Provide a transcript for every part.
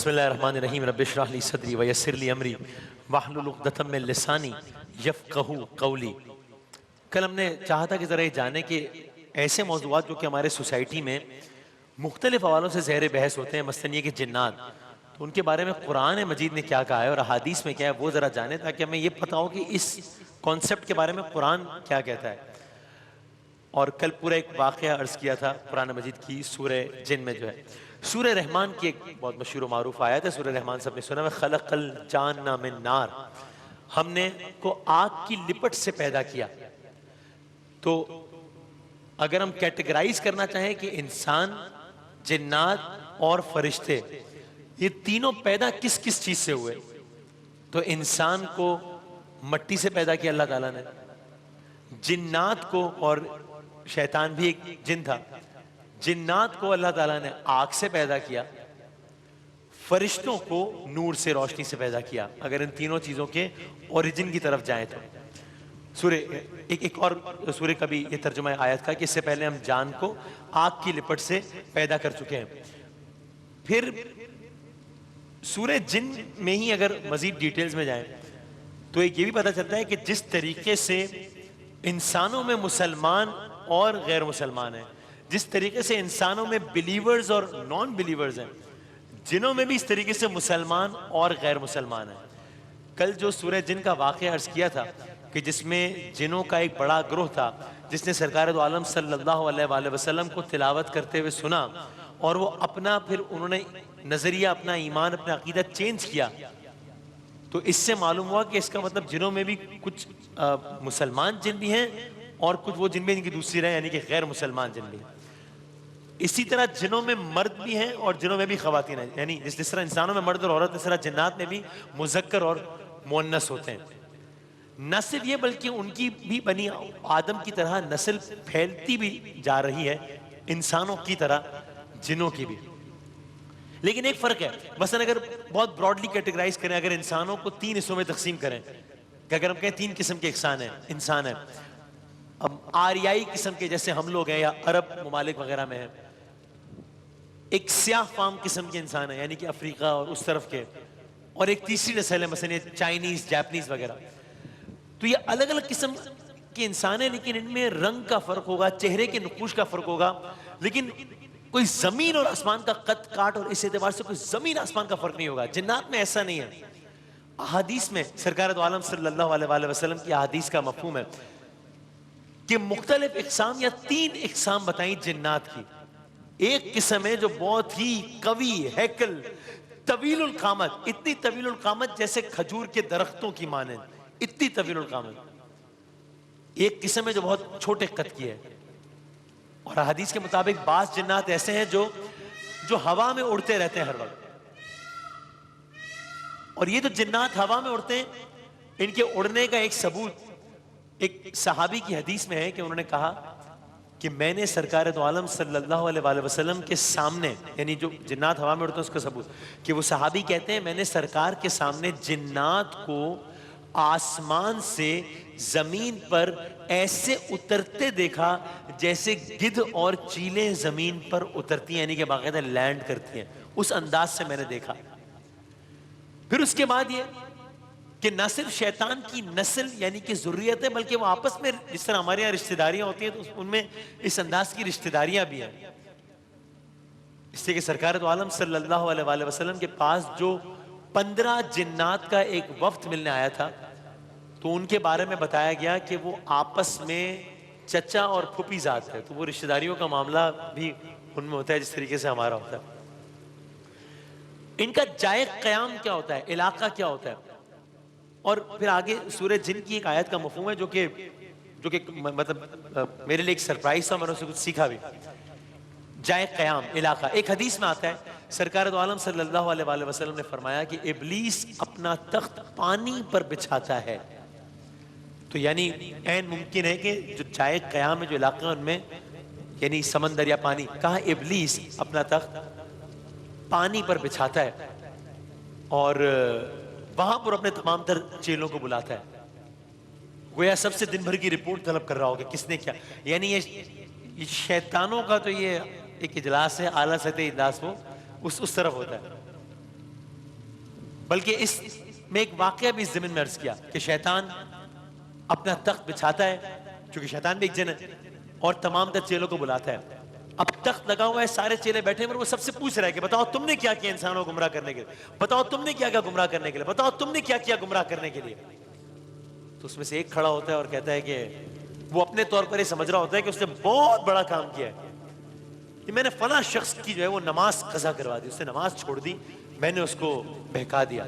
بسم اللہ الرحمن الرحیم رب اشرح لی صدری ویسر لی امری واحلل عقدۃ من لسانی یفقہوا قولی۔ کل ہم نے چاہا تھا کہ ذرا یہ جانے کہ ایسے موضوعات جو کہ ہمارے سوسائٹی میں مختلف حوالوں سے زیر بحث ہوتے ہیں، مثلاً یہ کہ جنات، تو ان کے بارے میں قرآن مجید نے کیا کہا ہے اور احادیث میں کیا ہے، وہ ذرا جانیں تاکہ ہمیں یہ پتہ ہو کہ اس کانسیپٹ کے بارے میں قرآن کیا کہتا ہے۔ اور کل پورا ایک واقعہ عرض کیا تھا قرآن مجید کی سورہ جن میں جو ہے سورہ رحمان کی ایک بہت مشہور و معروف آیت ہے۔ سورہ رحمان سب نے سنا ہے، خلق الجان من نار، ہم نے کو آگ کی لپٹ سے پیدا کیا۔ تو اگر ہم کیٹیگرائز کرنا چاہیں کہ انسان، جنات اور فرشتے یہ تینوں پیدا کس کس چیز سے ہوئے، تو انسان کو مٹی سے پیدا کیا اللہ تعالیٰ نے، جنات کو، اور شیطان بھی ایک جن تھا، جنات کو اللہ تعالیٰ نے آگ سے پیدا کیا، فرشتوں کو نور سے، روشنی سے پیدا کیا۔ اگر ان تینوں چیزوں کے اوریجن کی طرف جائیں تو سورہ ایک اور سورہ کا بھی یہ ترجمہ آیت کا کہ اس سے پہلے ہم جان کو آگ کی لپٹ سے پیدا کر چکے ہیں۔ پھر سورہ جن میں ہی اگر مزید ڈیٹیلز میں جائیں تو ایک یہ بھی پتہ چلتا ہے کہ جس طریقے سے انسانوں میں مسلمان اور غیر مسلمان ہیں، جس طریقے سے انسانوں میں بلیورز اور نان بلیورز ہیں، جنوں میں بھی اس طریقے سے مسلمان اور غیر مسلمان ہیں۔ کل جو سورہ جن کا واقعہ عرض کیا تھا کہ جس میں جنوں کا ایک بڑا گروہ تھا جس نے سرکار دو عالم صلی اللہ علیہ وآلہ وسلم کو تلاوت کرتے ہوئے سنا، اور وہ اپنا پھر انہوں نے نظریہ، اپنا ایمان، اپنا عقیدہ چینج کیا، تو اس سے معلوم ہوا کہ اس کا مطلب جنوں میں بھی کچھ مسلمان جن بھی ہیں اور کچھ وہ جن بھی ان کی دوسری رہیں، یعنی کہ غیر مسلمان جن بھی ہیں۔ اسی طرح جنوں میں مرد بھی ہیں اور جنوں میں بھی خواتین ہیں، یعنی جس طرح انسانوں میں مرد اور عورت، اس طرح جنات میں بھی مذکر اور مؤنث ہوتے ہیں۔ نہ صرف یہ بلکہ ان کی بھی بنی آدم کی طرح نسل پھیلتی بھی جا رہی ہے، انسانوں کی طرح جنوں کی بھی۔ لیکن ایک فرق ہے، مثلا اگر بہت براڈلی کیٹیگرائز کریں، اگر انسانوں کو تین حصوں میں تقسیم کریں کہ اگر ہم کہیں تین قسم کے انسان ہیں، اب آریائی قسم کے جیسے ہم لوگ ہیں یا عرب ممالک وغیرہ میں ہیں، ایک سیاہ فام قسم کے انسان ہیں یعنی کہ افریقہ اور اس طرف کے، اور ایک تیسری نسل ہے مثلا چائنیز، جاپنیز وغیرہ، تو یہ الگ الگ قسم کے انسان ہیں، لیکن ان میں رنگ کا فرق ہوگا، چہرے کے نقوش کا فرق ہوگا، لیکن کوئی زمین اور آسمان کا قد کاٹ اور اس اعتبار سے کوئی زمین آسمان کا فرق نہیں ہوگا۔ جنات میں ایسا نہیں ہے۔ احادیث میں سرکار دو عالم صلی اللہ علیہ وآلہ وسلم کی احادیث کا مفہوم ہے کہ مختلف اقسام یا تین اقسام بتائیں جنات کی۔ ایک قسم ہے جو بہت ہی قوی ہیکل، طویل القامت، اتنی طویل القامت جیسے کھجور کے درختوں کی مانند، اتنی طویل القامت۔ ایک قسم ہے جو بہت چھوٹے قد کی ہے، اور حدیث کے مطابق بعض جنات ایسے ہیں جو ہوا میں اڑتے رہتے ہیں ہر وقت۔ اور یہ جو جنات ہوا میں اڑتے ہیں، ان کے اڑنے کا ایک ثبوت ایک صحابی کی حدیث میں ہے کہ انہوں نے کہا کہ میں نے سرکار دو عالم صلی اللہ علیہ وآلہ وسلم کے سامنے، یعنی جو جنات ہوا میں اڑتے ہیں اس کا ثبوت، کہ وہ صحابی کہتے ہیں میں نے سرکار کے سامنے جنات کو آسمان سے زمین پر ایسے اترتے دیکھا جیسے گدھ اور چیلیں زمین پر اترتی ہیں، یعنی کہ باقاعدہ لینڈ کرتی ہیں، اس انداز سے میں نے دیکھا۔ پھر اس کے بعد یہ کہ نہ صرف شیطان کی نسل یعنی کہ ذریت ہے، بلکہ وہ آپس میں جس طرح ہمارے یہاں رشتہ داریاں ہوتی ہیں تو ان میں اس انداز کی رشتہ داریاں بھی ہیں۔ اس لیے کہ سرکار دو عالم صلی اللہ علیہ وآلہ وسلم کے پاس جو 15 جنات کا ایک وفد ملنے آیا تھا، تو ان کے بارے میں بتایا گیا کہ وہ آپس میں چچا اور پھوپھی ذات ہے، تو وہ رشتہ داریوں کا معاملہ بھی ان میں ہوتا ہے جس طریقے سے ہمارا ہوتا ہے۔ ان کا جائے قیام کیا ہوتا ہے، علاقہ کیا ہوتا ہے، اور پھر آگے سورہ جن کی ایک آیت کا مفہوم ہے جو کہ مطلب میرے لیے ایک سرپرائز تھا، میں نے اس سے کچھ سیکھا بھی۔ جائے قیام، علاقہ، ایک حدیث میں آتا ہے سرکار دو عالم صلی اللہ علیہ وآلہ وسلم نے فرمایا کہ ابلیس اپنا تخت پانی پر بچھاتا ہے، تو یعنی عین ممکن ہے کہ جو جائے قیام میں جو علاقہ ان میں یعنی سمندر یا پانی، کہا ابلیس اپنا تخت پانی پر بچھاتا ہے اور وہاں پر اپنے تمام تر چیلوں کو بلاتا ہے، گویا سب سے دن بھر کی رپورٹ طلب کر رہا ہوگا کس نے کیا، یعنی یہ شیطانوں کا تو یہ ایک اجلاس ہے، اعلیٰ سطح اجلاس، وہ اس طرف ہوتا ہے۔ بلکہ اس میں ایک واقعہ بھی اس ضمن میں عرض کیا کہ شیطان اپنا تخت بچھاتا ہے، چونکہ شیطان بھی ایک جن ہے، اور تمام تر چیلوں کو بلاتا ہے. اب تخت لگا ہوا ہے، سارے چیلے بیٹھے ہیں، وہ سب سے پوچھ رہا ہے کہ بتاؤ تم نے کیا کیا انسانوں کو گمراہ کرنے کے لیے، بتاؤ تم نے کیا کیا گمراہ کرنے کے لیے، بتاؤ تم نے کیا کیا گمراہ کرنے کے لیے. تو اس میں سے ایک کھڑا ہوتا ہے اور کہتا ہے کہ وہ اپنے طور پر یہ سمجھ رہا ہوتا ہے کہ اس نے بہت بڑا کام کیا ہے کہ میں نے فلاں شخص کی جو ہے وہ نماز قضا کروا دی، اس نے نماز چھوڑ دی، میں نے اس کو بہکا دیا.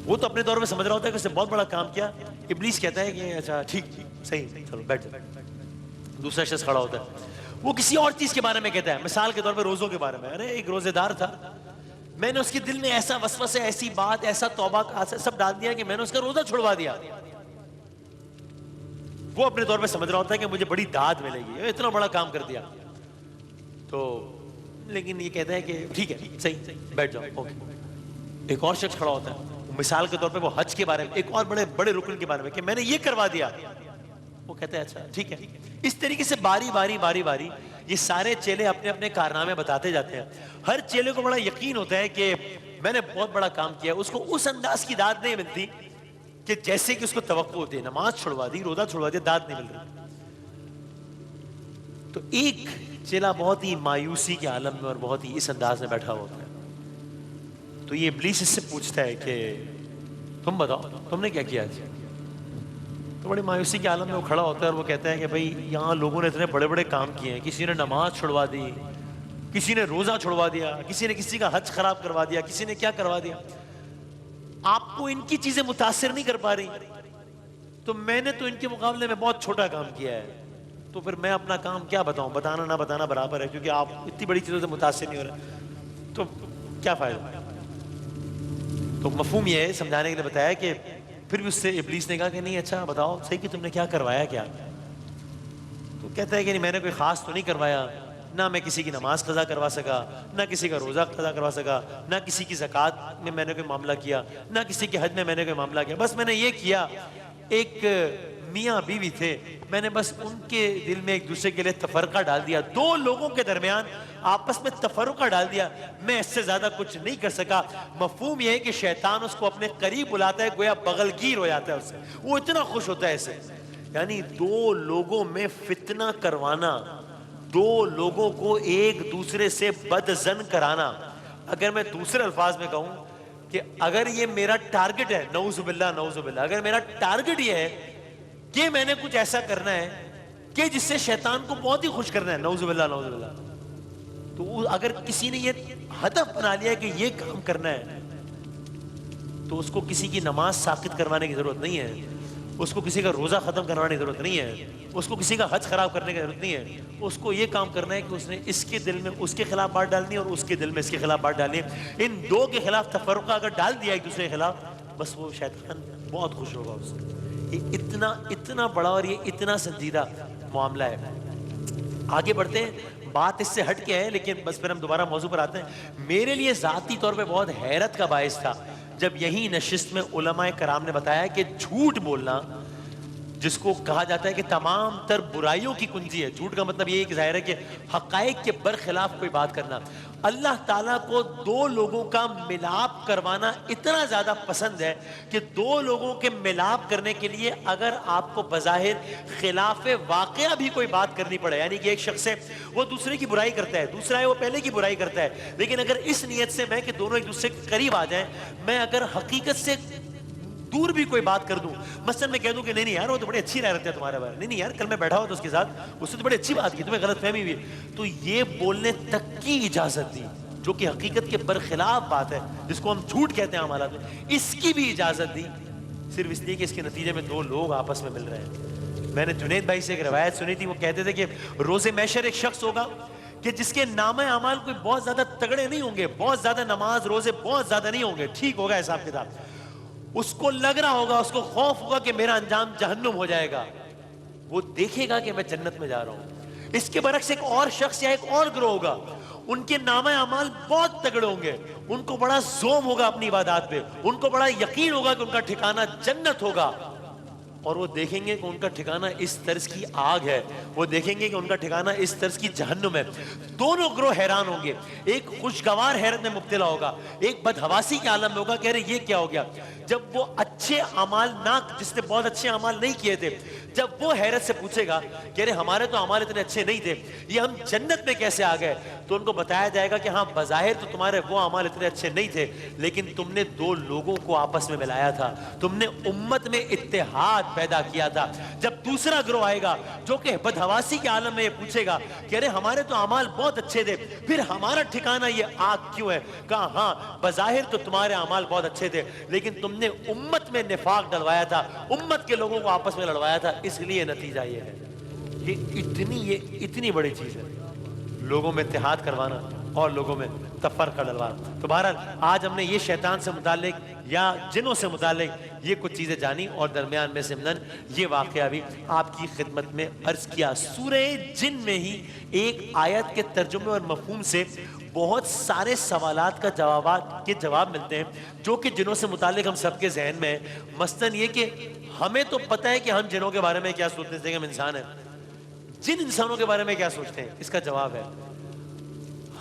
وہ تو اپنے طور پہ سمجھ رہا ہوتا ہے کہ اس نے بہت بڑا کام کیا. ابلیس کہتا ہے کہ اچھا ٹھیک صحیح، چلو بیٹھ جاؤ. دوسرا شخص کھڑا ہوتا ہے، وہ کسی اور چیز کے بارے میں کہتا ہے، مثال کے طور پہ روزوں کے بارے میں. ارے ایک روزے دار تھا، میں نے اس کے دل میں ایسا وسوسہ، ایسی بات، ایسا توبہ سب ڈال دیا کہ میں نے اس کا روزہ چھڑوا دیا. وہ اپنے طور پہ سمجھ رہا ہوتا ہے کہ مجھے بڑی داد ملے گی، اتنا بڑا کام کر دیا. تو لیکن یہ کہتا ہے کہ ٹھیک ہے صحیح بیٹھ جاؤ اوکے. ایک اور شخص کھڑا ہوتا ہے، مثال کے طور پہ وہ حج کے بارے میں، ایک اور بڑے بڑے رکن کے بارے میں کہ میں نے یہ کروا دیا. وہ کہتا ہے اچھا ٹھیک ہے. اس طریقے سے باری باری یہ سارے چیلے اپنے اپنے کارنامے بتاتے جاتے ہیں. ہر چیلے کو بڑا یقین ہوتا ہے کہ میں نے بہت بڑا کام کیا. اس کو اس انداز کی داد نہیں ملتی کہ جیسے کہ اس کو توقع ہوتی ہے. نماز چھڑوا دی، روزہ چھڑوا دیا، داد نہیں مل رہی. تو ایک چیلا بہت ہی مایوسی کے عالم میں اور بہت ہی اس انداز میں بیٹھا ہوتا ہے. تو یہ ابلیس اس سے پوچھتا ہے کہ تم بتاؤ تم نے کیا کیا آج. تو بڑی مایوسی کے عالم میں وہ کھڑا ہوتا ہے اور وہ کہتا ہے کہ بھائی یہاں لوگوں نے اتنے بڑے بڑے کام کیے ہیں، کسی نے نماز چھڑوا دی، کسی نے روزہ چھڑوا دیا، کسی نے کسی کا حج خراب کروا دیا، کسی نے کیا کروا دیا. آپ کو ان کی چیزیں متاثر نہیں کر پا رہی، تو میں نے تو ان کے مقابلے میں بہت چھوٹا کام کیا ہے. تو پھر میں اپنا کام کیا بتاؤں، بتانا نہ بتانا برابر ہے، کیونکہ آپ اتنی بڑی چیزوں سے متاثر نہیں ہو رہے تو کیا فائدہ. تو مفہوم یہ ہے سمجھانے کے لیے بتایا کہ پھر بھی اس سے ابلیس نے کہا کہ نہیں اچھا بتاؤ صحیح کہ تم نے کیا کروایا کیا. تو کہتا ہے کہ نہیں میں نے کوئی خاص تو نہیں کروایا، نہ میں کسی کی نماز قضا کروا سکا، نہ کسی کا روزہ قضا کروا سکا، نہ کسی کی زکوٰۃ میں نے کوئی معاملہ کیا، نہ کسی کے حج میں نے کوئی معاملہ کیا. بس میں نے یہ کیا، ایک میاں بیوی تھے، میں نے بس ان کے دل میں ایک دوسرے کے لیے تفرقہ ڈال دیا، دو لوگوں کے درمیان آپس میں تفرقہ ڈال دیا، میں اس سے زیادہ کچھ نہیں کر سکا. مفہوم یہ ہے کہ شیطان اس کو اپنے قریب بلاتا ہے، گویا بغلگیر ہو جاتا ہے اس سے، وہ اتنا خوش ہوتا ہے اسے. یعنی دو لوگوں میں فتنہ کروانا، دو لوگوں کو ایک دوسرے سے بدظن کرانا. اگر میں دوسرے الفاظ میں کہوں کہ اگر یہ میرا ٹارگٹ ہے، نعوذ باللہ، اگر میرا ٹارگٹ یہ ہے کہ میں نے کچھ ایسا کرنا ہے کہ جس سے شیطان کو بہت ہی خوش کرنا ہے، نعوذ باللہ، تو اگر کسی نے یہ ہدف بنا لیا کہ یہ کام کرنا ہے تو اس کو کسی کی نماز ساقط کروانے کی ضرورت نہیں ہے، اس کو کسی کا روزہ ختم کروانے کی ضرورت نہیں ہے، اس کو کسی کا حج خراب کرنے کی ضرورت نہیں ہے. اس کو یہ کام کرنا ہے کہ اس نے اس کے دل میں اس کے خلاف بات ڈالنی ہے اور اس کے دل میں اس کے خلاف بات ڈالنی ہے. ان دو کے خلاف تفرقہ اگر ڈال دیا ایک دوسرے کے خلاف، بس وہ شیطان بہت خوش ہوگا اس سے. یہ اتنا بڑا اور یہ اتنا سنجیدہ معاملہ ہے. آگے بڑھتے ہیں، بات اس سے ہٹ کے ہے لیکن بس پھر ہم دوبارہ موضوع پر آتے ہیں. میرے لیے ذاتی طور پہ بہت حیرت کا باعث تھا جب یہی نشست میں علماء کرام نے بتایا کہ جھوٹ بولنا، جس کو کہا جاتا ہے کہ تمام تر برائیوں کی کنجی ہے. جھوٹ کا مطلب یہ ہے کہ ظاہر ہے کہ حقائق کے برخلاف کوئی بات کرنا. اللہ تعالیٰ کو دو لوگوں کا ملاپ کروانا اتنا زیادہ پسند ہے کہ دو لوگوں کے ملاپ کرنے کے لیے اگر آپ کو بظاہر خلاف واقعہ بھی کوئی بات کرنی پڑے، یعنی کہ ایک شخص ہے وہ دوسرے کی برائی کرتا ہے، دوسرا ہے وہ پہلے کی برائی کرتا ہے، لیکن اگر اس نیت سے میں کہ دونوں ایک دوسرے کے قریب آ جائیں، میں اگر حقیقت سے دور بھی کوئی بات کر دوں، مثلا میں کہہ دوں کہ نہیں یار وہ تو بڑی اچھی رائے رکھتے ہیں تمہارے بارے، نہیں یار کل میں بیٹھا ہوا تھا اس کے ساتھ، اس سے تو بڑی اچھی بات کی، تمہیں غلط فہمی ہوئی ہے، تو یہ بولنے تک کی اجازت دی جو کہ حقیقت کے برخلاف بات ہے، جس کو ہم جھوٹ کہتے ہیں ہم حالات میں، اس کی بھی اجازت دی صرف اس لیے کہ اس کے نتیجے میں دو لوگ آپس میں مل رہے ہیں. میں نے جنید بھائی سے ایک روایت سنی تھی، وہ کہتے تھے کہ روز محشر ایک شخص ہوگا کہ جس کے نامہ اعمال کوئی بہت زیادہ تگڑے نہیں ہوں گے، بہت زیادہ نماز روزے بہت زیادہ نہیں ہوں گے، ٹھیک ہوگا حساب کتاب، اس کو لگ رہا ہوگا، اس کو خوف ہوگا کہ میرا انجام جہنم ہو جائے گا، وہ دیکھے گا کہ میں جنت میں جا رہا ہوں. اس کے برعکس ایک اور شخص یا ایک اور گروہ ہوگا، ان کے نامہ اعمال بہت تگڑے ہوں گے، ان کو بڑا زوم ہوگا اپنی عبادات پہ، ان کو بڑا یقین ہوگا کہ ان کا ٹھکانہ جنت ہوگا، اور وہ دیکھیں گے کہ ان کا ٹھکانہ اس طرز کی آگ ہے, وہ دیکھیں گے کہ ان کا ٹھکانہ اس طرز کی جہنم ہے. دونوں گروہ حیران ہوں گے, ایک خوشگوار حیرت میں مبتلا ہوگا, ایک بدحواسی کے عالم میں ہوگا, کہہ رہے یہ کیا ہو گیا. جب وہ اچھے اعمال نہ, جس نے بہت اچھے اعمال نہیں کیے تھے, جب وہ حیرت سے پوچھے گا کہہ رہے ہمارے تو اعمال اتنے اچھے نہیں تھے, یہ ہم جنت میں کیسے آ گئے, تو ان کو بتایا جائے گا کہ ہاں بظاہر تو تمہارے وہ اعمال اتنے اچھے نہیں تھے, لیکن تم نے دو لوگوں کو آپس میں ملایا تھا, تم نے امت میں اتحاد پیدا کیا تھا. جب دوسرا گروہ آئے گا جو کہ بدحواسی کے عالم میں یہ پوچھے گا کہ ارے ہمارے تو اعمال بہت اچھے تھے, پھر ہمارا ٹھکانہ یہ آگ کیوں ہے, کہا ہاں بظاہر تو تمہارے اعمال بہت اچھے تھے, لیکن تم نے امت میں نفاق ڈلوایا تھا, امت کے لوگوں کو آپس میں لڑوایا تھا, اس لیے نتیجہ یہ ہے. یہ اتنی بڑی چیز ہے, لوگوں میں اتحاد کروانا اور لوگوں میں تفرقہ ڈلوانا. تو بہرحال آج ہم نے یہ شیطان سے متعلق یا جنوں سے متعلق یہ کچھ چیزیں جانی, اور درمیان میں ضمناً یہ واقعہ بھی آپ کی خدمت میں عرض کیا. سورہ جن میں ہی ایک آیت کے ترجمے اور مفہوم سے بہت سارے سوالات کا جواب ملتے ہیں جو کہ جنوں سے متعلق ہم سب کے ذہن میں ہیں. مثلاً یہ کہ ہمیں تو پتہ ہے کہ ہم جنوں کے بارے میں کیا سوچتے ہیں کہ ہم انسان ہیں, جن انسانوں کے بارے میں کیا سوچتے ہیں, اس کا جواب ہے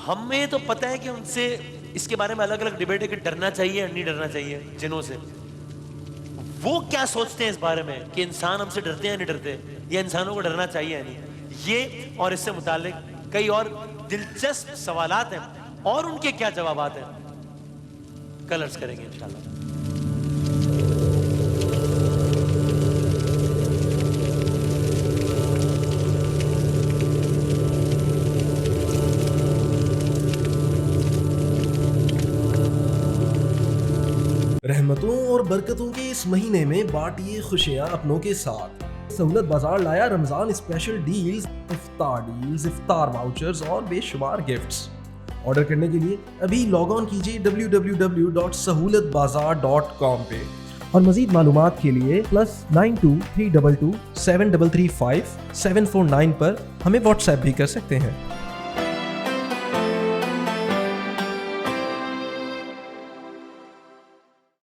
ہمیں تو پتہ ہے کہ ان سے اس کے بارے میں الگ الگ ڈیبیٹ ہے کہ ڈرنا چاہیے یا نہیں ڈرنا چاہیے جنوں سے. وہ کیا سوچتے ہیں اس بارے میں کہ انسان ہم سے ڈرتے ہیں یا نہیں ڈرتے, یا انسانوں کو ڈرنا چاہیے یا نہیں. یہ اور اس سے متعلق کئی اور دلچسپ سوالات ہیں, اور ان کے کیا جوابات ہیں کل عرض کریں گے انشاءاللہ. رحمتوں اور برکتوں کے اس مہینے میں بانٹیے خوشیاں اپنوں کے ساتھ. سہولت بازار لایا رمضان اسپیشل ڈیلز, افطار واؤچرز اور بے شمار گفٹس. آرڈر کرنے کے لیے ابھی لاگ آن کیجیے www.sahulatbazaar.com پہ, اور مزید معلومات کے لیے +92 322 7335 749 پر ہمیں واٹس ایپ بھی کر سکتے ہیں.